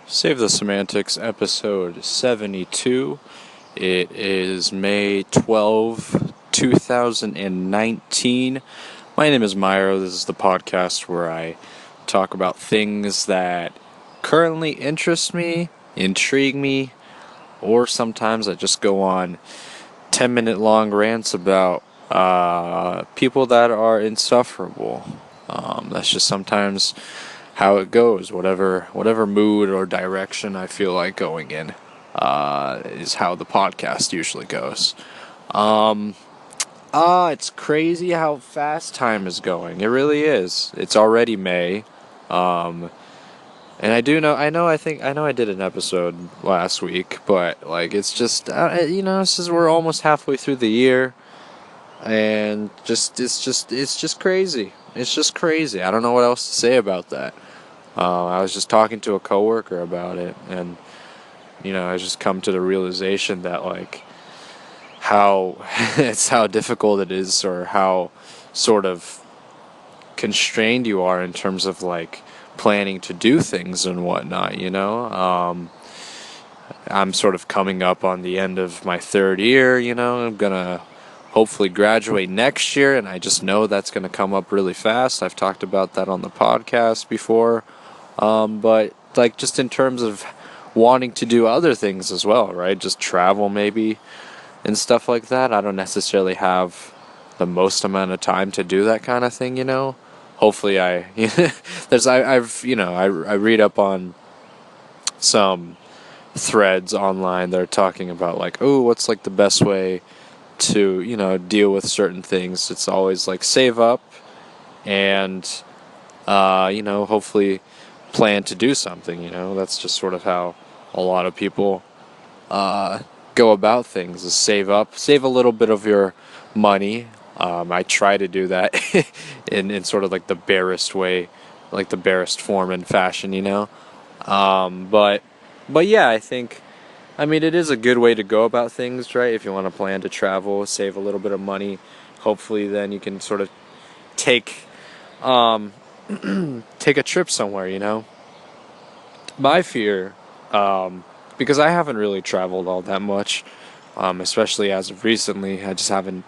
Save the Semantics, episode 72. It is May 12th, 2019. My name is Myro. This is the podcast where I talk about things that currently interest me, intrigue me, or sometimes I just go on 10-minute long rants about people that are insufferable. That's just sometimes how it goes. Whatever mood or direction I feel like going in is how the podcast usually goes. It's crazy how fast time is going. It really is. It's already May. And I know I did an episode last week, but like it's just we're almost halfway through the year, and it's just crazy. It's just crazy. I don't know what else to say about that. I was just talking to a coworker about it, and I just come to the realization that like how how difficult it is, or how sort of constrained you are in terms of like planning to do things and whatnot. I'm sort of coming up on the end of my third year. I'm gonna hopefully graduate next year, and I just know that's gonna come up really fast. I've talked about that on the podcast before. But like just in terms of wanting to do other things as well, right? Just travel maybe and stuff like that. I don't necessarily have the most amount of time to do that kind of thing. Hopefully I read up on some threads online that are talking about like, oh, what's like the best way to deal with certain things. It's always like save up and hopefully plan to do something. That's just sort of how a lot of people go about things, is save a little bit of your money. I try to do that in sort of like the barest way, like the barest form and fashion. But yeah, I mean, it is a good way to go about things, right? If you want to plan to travel, save a little bit of money, hopefully then you can sort of take take a trip somewhere. My fear, because I haven't really traveled all that much, especially as of recently. I just haven't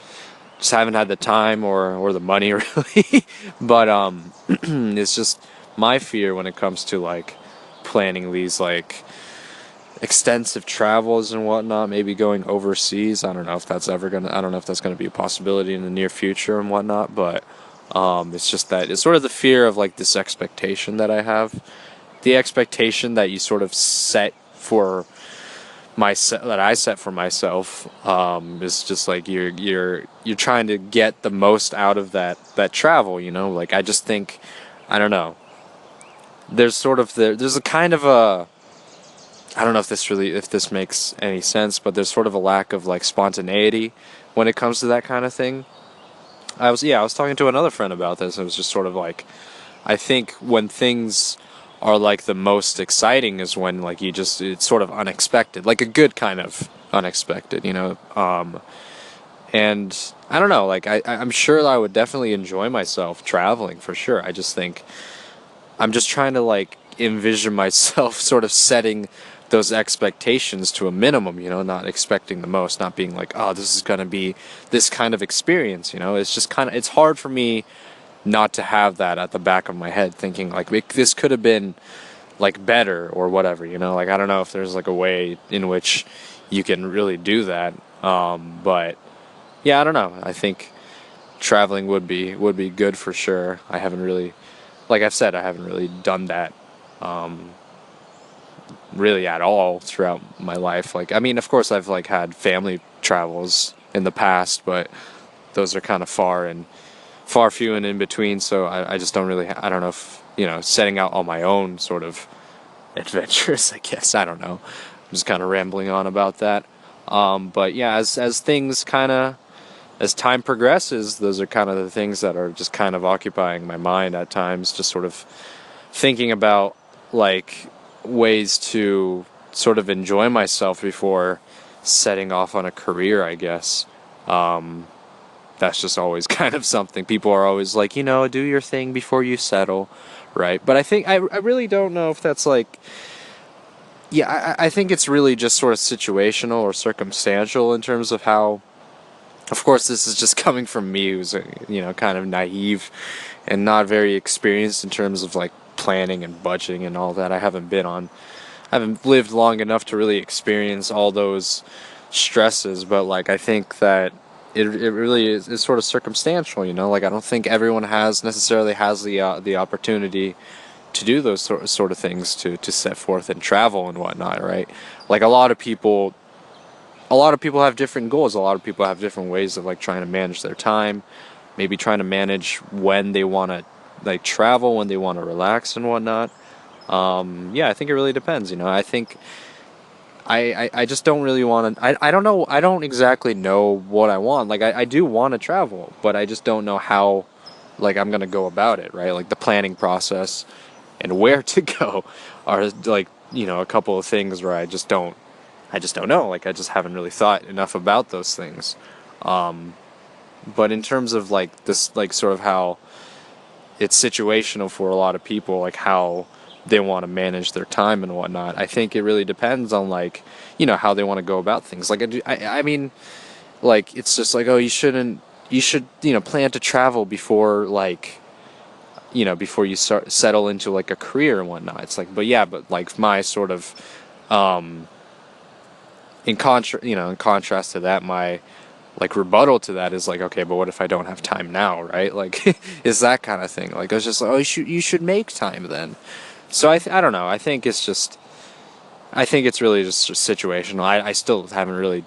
had the time or the money really. But it's just my fear when it comes to like planning these like extensive travels and whatnot, maybe going overseas. I don't know if that's gonna be a possibility in the near future and whatnot, but it's just that it's sort of the fear of like this expectation that I have, the expectation that you sort of set for that I set for myself. Is just like you're trying to get the most out of that travel. Like I just think, I don't know. There's a kind of a, I don't know if this makes any sense, but there's sort of a lack of like spontaneity when it comes to that kind of thing. I was talking to another friend about this. It was just sort of like, I think when things are like the most exciting is when like it's sort of unexpected, like a good kind of unexpected. And I don't know, like I'm sure I would definitely enjoy myself traveling for sure. I just think I'm just trying to like envision myself sort of setting those expectations to a minimum, not expecting the most, not being like, oh, this is going to be this kind of experience. It's just it's hard for me not to have that at the back of my head, thinking like this could have been like better or whatever. Like I don't know if there's like a way in which you can really do that. But yeah, I don't know. I think traveling would be good for sure. I haven't really, like I've said, I haven't really done that really at all throughout my life. Like, I mean, of course I've like had family travels in the past, but those are kind of far few and in between, so I just don't really, I don't know if, setting out on my own sort of adventures, I guess, I don't know. I'm just kind of rambling on about that. But yeah, as things kind of, as time progresses, those are kind of the things that are just kind of occupying my mind at times, just sort of thinking about like ways to sort of enjoy myself before setting off on a career, I guess. That's just always kind of something. People are always like, do your thing before you settle, right? But I think I really don't know if that's like Yeah, I think it's really just sort of situational or circumstantial in terms of how. Of course, this is just coming from me, who's kind of naive and not very experienced in terms of like planning and budgeting and all that. I haven't lived long enough to really experience all those stresses, but like I think that it really is sort of circumstantial, Like I don't think everyone necessarily has the opportunity to do those sort of things to set forth and travel and whatnot, right? Like a lot of people have different goals. A lot of people have different ways of like trying to manage their time, maybe trying to manage when they want to like travel, when they want to relax and whatnot. Yeah, I think it really depends. I think I just don't really want to. I don't know. I don't exactly know what I want. Like I do want to travel, but I just don't know how. Like I'm gonna go about it, right? Like the planning process and where to go are like a couple of things where I just don't know. Like I just haven't really thought enough about those things. But in terms of like this, like sort of how it's situational for a lot of people, like how they want to manage their time and whatnot. I think it really depends on like how they want to go about things. Like I mean, like it's just like, oh, you should plan to travel before like before you start settle into like a career and whatnot. It's like, but yeah, but like my sort of um in contrast to that, my like rebuttal to that is like, okay, but what if I don't have time now, right? Like is that kind of thing. Like it's just like, oh, you should make time then. So I don't know. I think it's really just situational. I still haven't really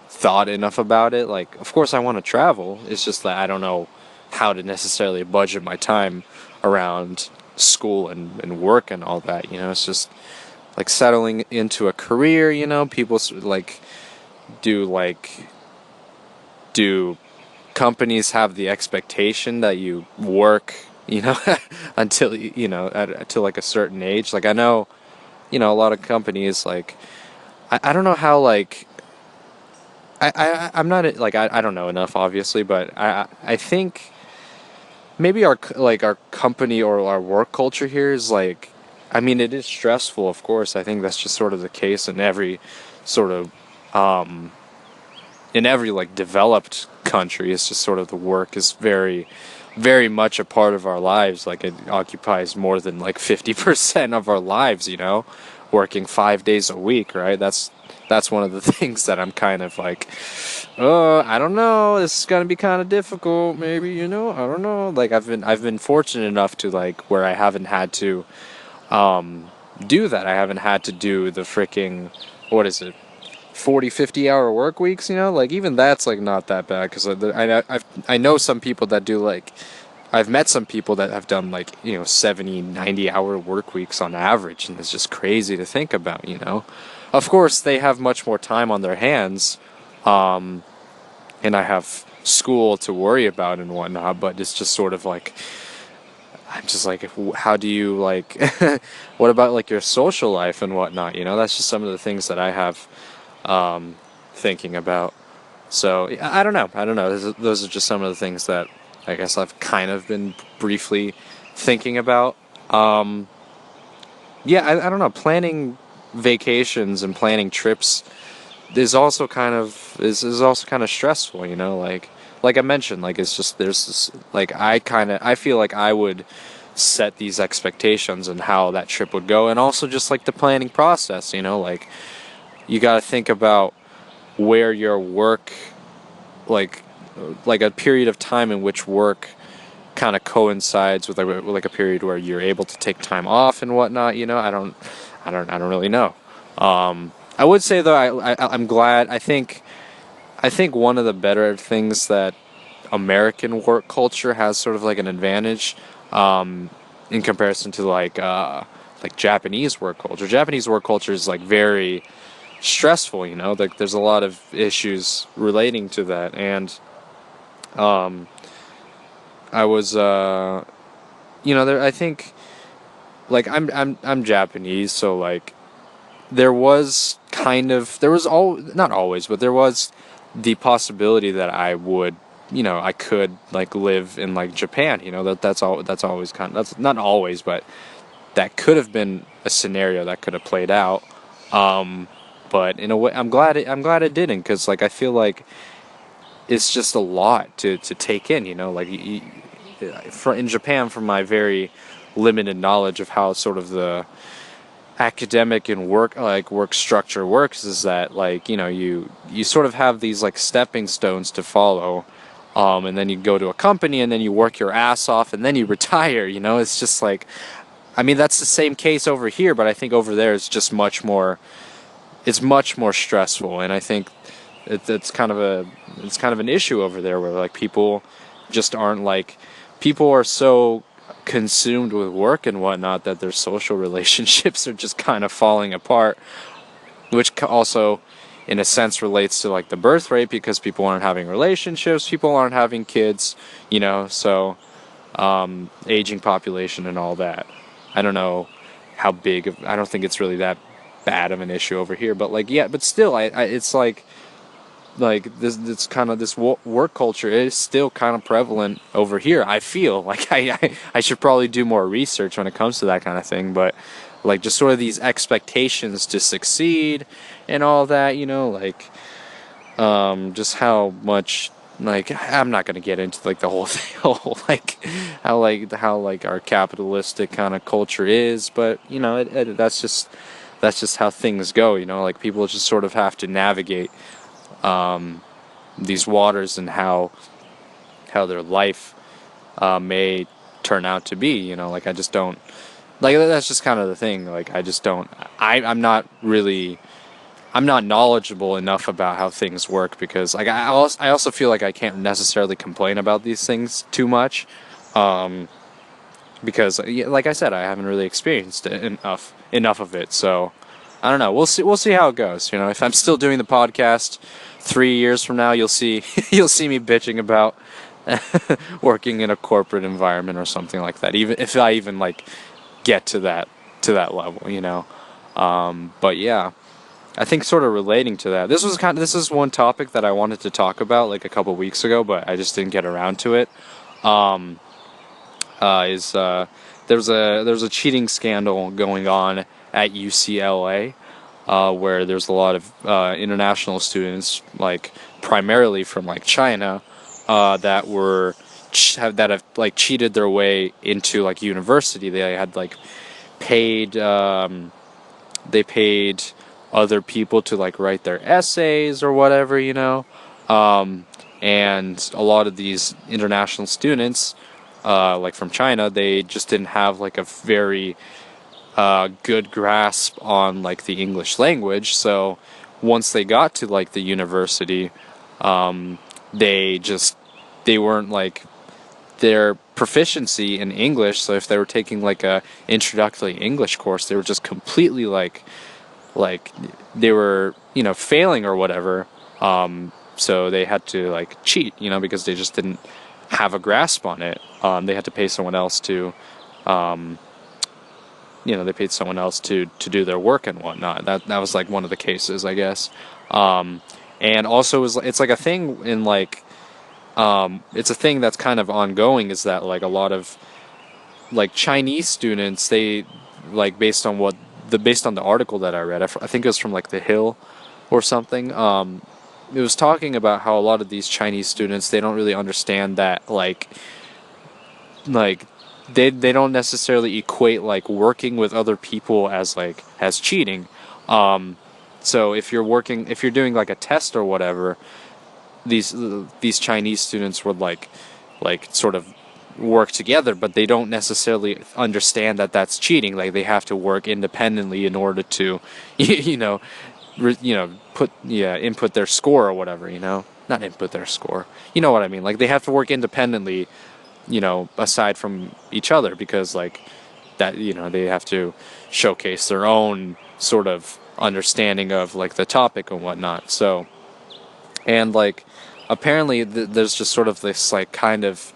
thought enough about it. Like, of course, I want to travel. It's just that I don't know how to necessarily budget my time around school and work and all that. It's just like settling into a career. People like do like do companies have the expectation that you work, until until like a certain age. Like I know, a lot of companies like I don't know how like I'm not like I don't know enough obviously, but I think maybe our company or our work culture here is like, I mean it is stressful, of course. I think that's just sort of the case in every sort of in every like developed country. It's just sort of the work is very much a part of our lives. Like it occupies more than like 50% of our lives, working 5 days a week, right? That's one of the things that I'm kind of like, oh, I don't know, this is gonna be kind of difficult, maybe, I don't know. Like I've been fortunate enough to like where I haven't had to do that. I haven't had to do the freaking, what is it, 40-50 hour work weeks, like even that's like not that bad because I know some people that do like, I've met some people that have done like 70-90 hour work weeks on average, and it's just crazy to think about. Of course they have much more time on their hands, and I have school to worry about and whatnot, but it's just sort of like, I'm just like, how do you like what about like your social life and whatnot? That's just some of the things that I have thinking about. So I don't know. I don't know. Those are just some of the things that I guess I've kind of been briefly thinking about. Yeah, I don't know. Planning vacations and planning trips is also kind of stressful. Like I mentioned, like it's just there's this like I feel like I would set these expectations and how that trip would go, and also just like the planning process. Like you got to think about where your work like like a period of time in which work kind of coincides with like a period where you're able to take time off and whatnot. I don't really know. I would say though, I'm glad. I think one of the better things that American work culture has sort of like an advantage in comparison to like Japanese work culture. Japanese work culture is like very stressful, like there's a lot of issues relating to that. And I was there, I think like I'm Japanese, so like there was all, not always, but there was the possibility that I would, I could like live in like Japan. That's always kind of, that's not always, but that could have been a scenario that could have played out. But in a way, I'm glad it didn't, because like I feel like it's just a lot to take in. Like in Japan, from my very limited knowledge of how sort of the academic and work structure works, is that like you sort of have these like stepping stones to follow, and then you go to a company and then you work your ass off and then you retire. It's just like, I mean, that's the same case over here, but I think over there it's much more stressful, and I think it's kind of an issue over there, where like people just aren't like, people are so consumed with work and whatnot that their social relationships are just kind of falling apart, which also in a sense relates to like the birth rate, because people aren't having relationships, people aren't having kids, so aging population and all that. I don't know how big I don't think it's really that bad of an issue over here, but like, yeah, but still, it's like this kind of this work culture is still kind of prevalent over here. I feel like I should probably do more research when it comes to that kind of thing, but like just sort of these expectations to succeed and all that, like just how much, like, I'm not gonna get into like the whole thing, how like our capitalistic kind of culture is, but that's just how things go. Like people just sort of have to navigate these waters, and how their life may turn out to be. Like I just don't, like, that's just kind of the thing. Like I just don't. I'm not knowledgeable enough about how things work, because like I also feel like I can't necessarily complain about these things too much, because like I said, I haven't really experienced enough of it. So I don't know. We'll see how it goes. If I'm still doing the podcast 3 years from now, you'll see you'll see me bitching about working in a corporate environment or something like that. Even if I even like get to that level. But yeah, I think sort of relating to that, this is one topic that I wanted to talk about like a couple weeks ago, but I just didn't get around to it. Is There's a cheating scandal going on at UCLA, where there's a lot of international students, like primarily from like China, that have like cheated their way into like university. They had like paid they paid other people to like write their essays or whatever, and a lot of these international students, like from China, they just didn't have like a very good grasp on like the English language. So once they got to like the university, they weren't like, their proficiency in English. So if they were taking like a introductory English course, they were just completely like they were failing or whatever. So they had to like cheat, because they just didn't have a grasp on it. They had to pay someone else to they paid someone else to do their work and whatnot. That was like one of the cases, I guess. And also it's like a thing in like, it's a thing that's kind of ongoing, is that like a lot of like Chinese students, they like, based on the article that I read, I think it was from like The Hill or something. It was talking about how a lot of these Chinese students, they don't really understand that like they don't necessarily equate like working with other people as cheating. So if you're doing like a test or whatever, these Chinese students would like sort of work together, but they don't necessarily understand that that's cheating. Like they have to work independently in order to input their score or whatever. Not input their score. You know what I mean? Like they have to work independently, aside from each other, because like that, they have to showcase their own sort of understanding of like the topic and whatnot. So, and like apparently there's just sort of this like kind of,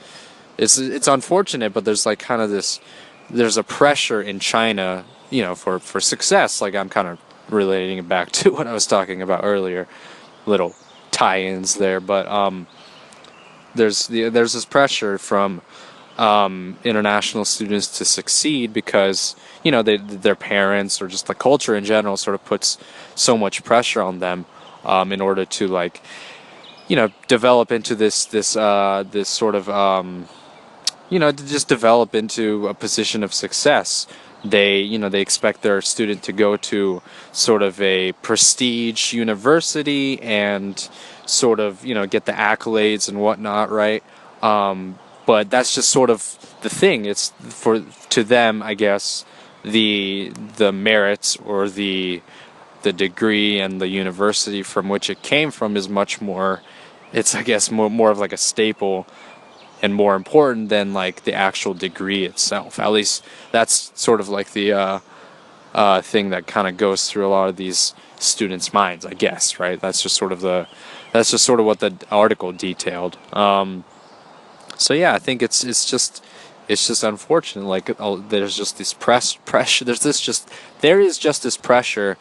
it's unfortunate, but there's like kind of there's a pressure in China, for success. Like I'm kind of relating it back to what I was talking about earlier, little tie-ins there, but there's this pressure from international students to succeed because their parents or just the culture in general sort of puts so much pressure on them in order to like develop into this sort of to just develop into a position of success. They expect their student to go to sort of a prestige university and sort of get the accolades and whatnot, right? But that's just sort of the thing. It's to them, I guess, the merits or the degree and the university from which it came from is much more. It's, I guess, more of like a staple and more important than like the actual degree itself. At least that's sort of like the thing that kind of goes through a lot of these students' minds, I guess, right? That's just sort of what the article detailed. So yeah, I think it's just unfortunate. Like there's just this pressure. There is just this pressure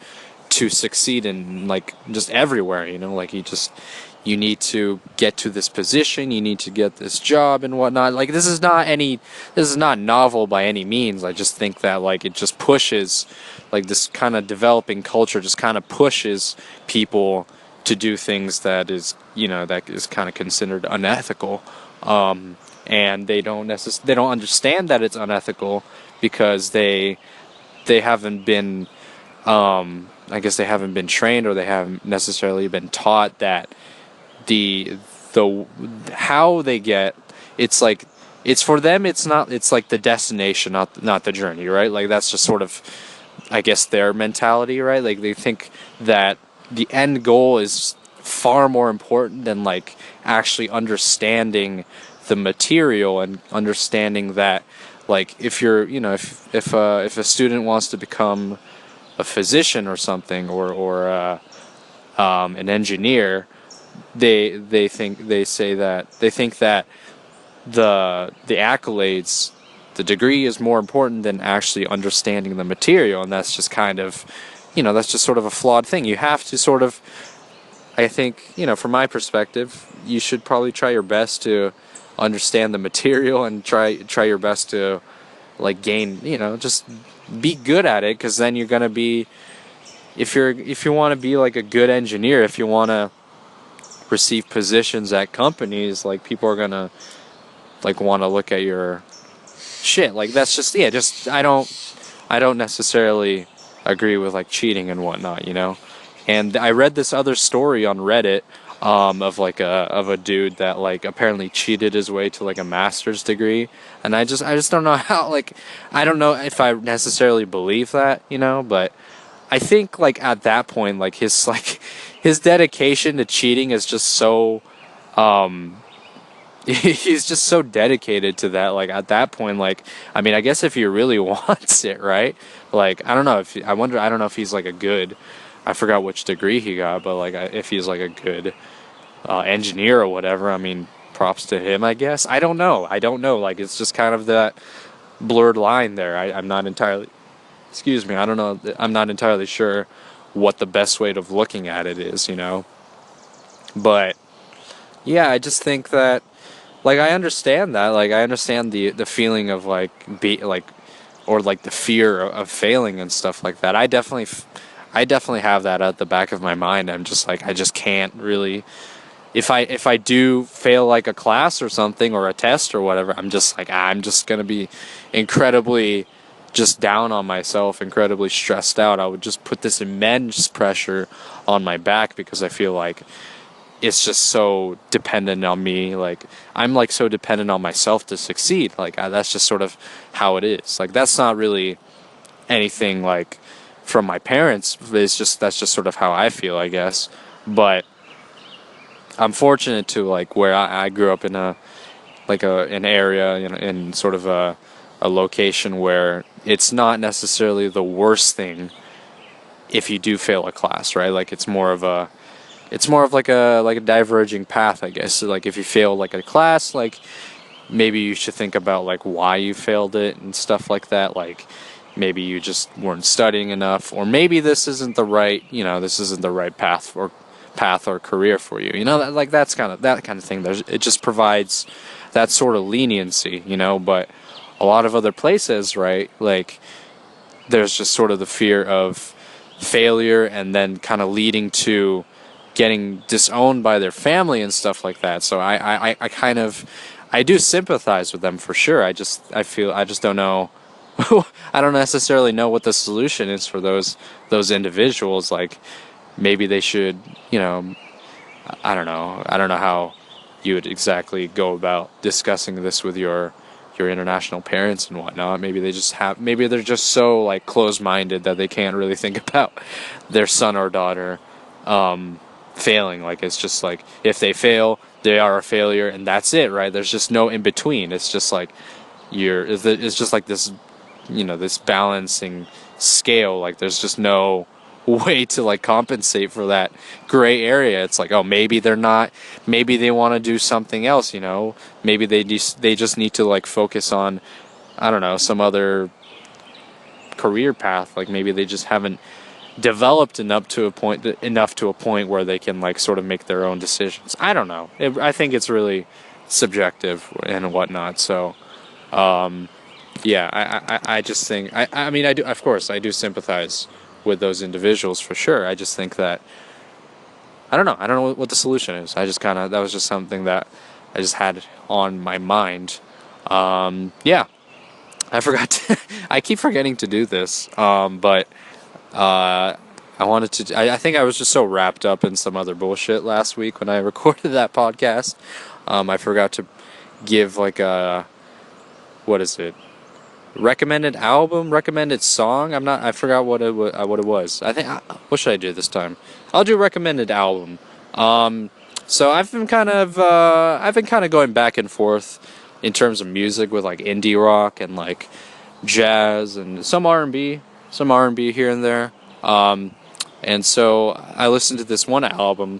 to succeed in like just everywhere. Like you need to get to this position, you need to get this job and whatnot. Like this is not novel by any means. I just think that like it just pushes, like this kind of developing culture just kind of pushes people to do things that is kind of considered unethical, and they don't understand that it's unethical because they haven't been I guess they haven't been trained, or they haven't necessarily been taught that the how they get, it's like it's for them, it's like the destination, not the journey, right? Like that's just sort of, I guess, their mentality, right? Like they think that the end goal is far more important than like actually understanding the material and understanding that like if you're if a student wants to become a physician or something, or an engineer, they think that the accolades, the degree is more important than actually understanding the material, and that's just kind of that's just sort of a flawed thing. You have to sort of, I think, from my perspective, you should probably try your best to understand the material and try your best to like gain, just be good at it, because then you're gonna be, if you want to be like a good engineer, if you want to receive positions at companies, like people are gonna like want to look at your shit. Like that's just I don't necessarily agree with like cheating and whatnot, And I read this other story on Reddit of like a dude that like apparently cheated his way to like a master's degree, and I just don't know how, like I don't know if I necessarily believe that, but I think like at that point like his dedication to cheating is just so he's just so dedicated to that. Like at that point, like I mean, I guess if he really wants it, right? Like I don't know if he's like a good, I forgot which degree he got, but like if he's like a good engineer or whatever, I mean, props to him, I guess. I don't know. Like it's just kind of that blurred line there. I'm not entirely, excuse me, I don't know. I'm not entirely sure what the best way of looking at it is, But yeah, I just think that, like, I understand that. Like, I understand the feeling of like or like the fear of failing and stuff like that. I definitely have that at the back of my mind. I'm just like, I just can't really. If I do fail like a class or something or a test or whatever, I'm just gonna be incredibly just down on myself, incredibly stressed out. I would just put this immense pressure on my back because I feel like it's just so dependent on me. Like I'm like so dependent on myself to succeed. Like that's just sort of how it is. Like that's not really anything like from my parents. That's just sort of how I feel, I guess. But I'm fortunate to like where I grew up in an area in sort of a location where it's not necessarily the worst thing if you do fail a class, right? Like it's more of like a diverging path, I guess. So like if you fail like a class, like maybe you should think about like why you failed it and stuff like that. Like maybe you just weren't studying enough, or maybe this isn't the right path or career for you. That kind of thing. It just provides that sort of leniency, you know. But a lot of other places, right, like there's just sort of the fear of failure and then kind of leading to getting disowned by their family and stuff like that. So I kind of, I do sympathize with them for sure. I just don't know. I don't necessarily know what the solution is for those individuals. Like maybe they should, you know, I don't know. I don't know how you would exactly go about discussing this with your international parents and whatnot. Maybe they're just so like closed-minded that they can't really think about their son or daughter failing. Like it's just like if they fail, they are a failure, and that's it, right? There's just no in between. It's just like it's just like this, you know, this balancing scale. Like there's just no way to like compensate for that gray area. It's like, oh, maybe they're not, maybe they want to do something else, you know, maybe they just need to like focus on, I don't know, some other career path. Like maybe they just haven't developed enough to a point where they can like sort of make their own decisions. I don't know. I think it's really subjective and whatnot. So yeah, I just think I mean I do, of course I do sympathize with those individuals for sure. I just think that I don't know what the solution is. I just kind of, that was just something that I just had on my mind. Yeah, I forgot to, I keep forgetting to do this, but I wanted to, I think I was just so wrapped up in some other bullshit last week when I recorded that podcast. I forgot to give like a, what is it? Recommended album, recommended song. I forgot what it was. I think, what should I do this time? I'll do recommended album. So I've been kind of going back and forth in terms of music with like indie rock and like jazz and some R&B here and there. And so I listened to this one album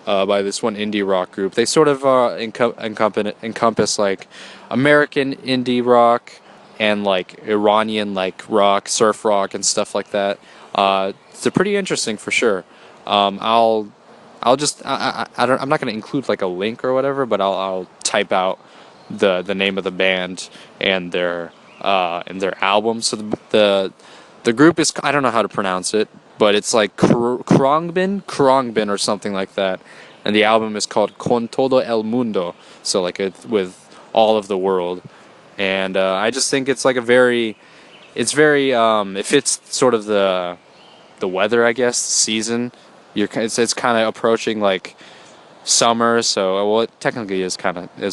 by this one indie rock group. They sort of encompass like American indie rock and like Iranian like rock, surf rock, and stuff like that. It's pretty interesting for sure. I'm not going to include like a link or whatever, but I'll type out the name of the band and their album. So the group is, I don't know how to pronounce it, but it's like Khruangbin or something like that. And the album is called Con Todo el Mundo, so like with all of the world. And I just think it's like it fits sort of the weather, I guess, season. It's kind of approaching like summer, so well, it technically is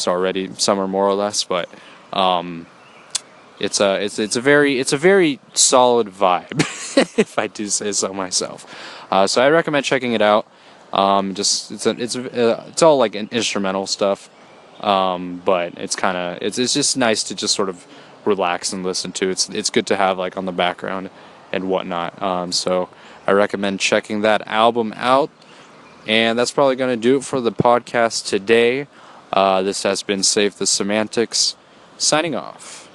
already summer more or less, but it's a very solid vibe, if I do say so myself. So I recommend checking it out. It's all like instrumental stuff. But it's just nice to just sort of relax and listen to. It's good to have like on the background and whatnot. So I recommend checking that album out. And that's probably going to do it for the podcast today. This has been Save the Semantics, signing off.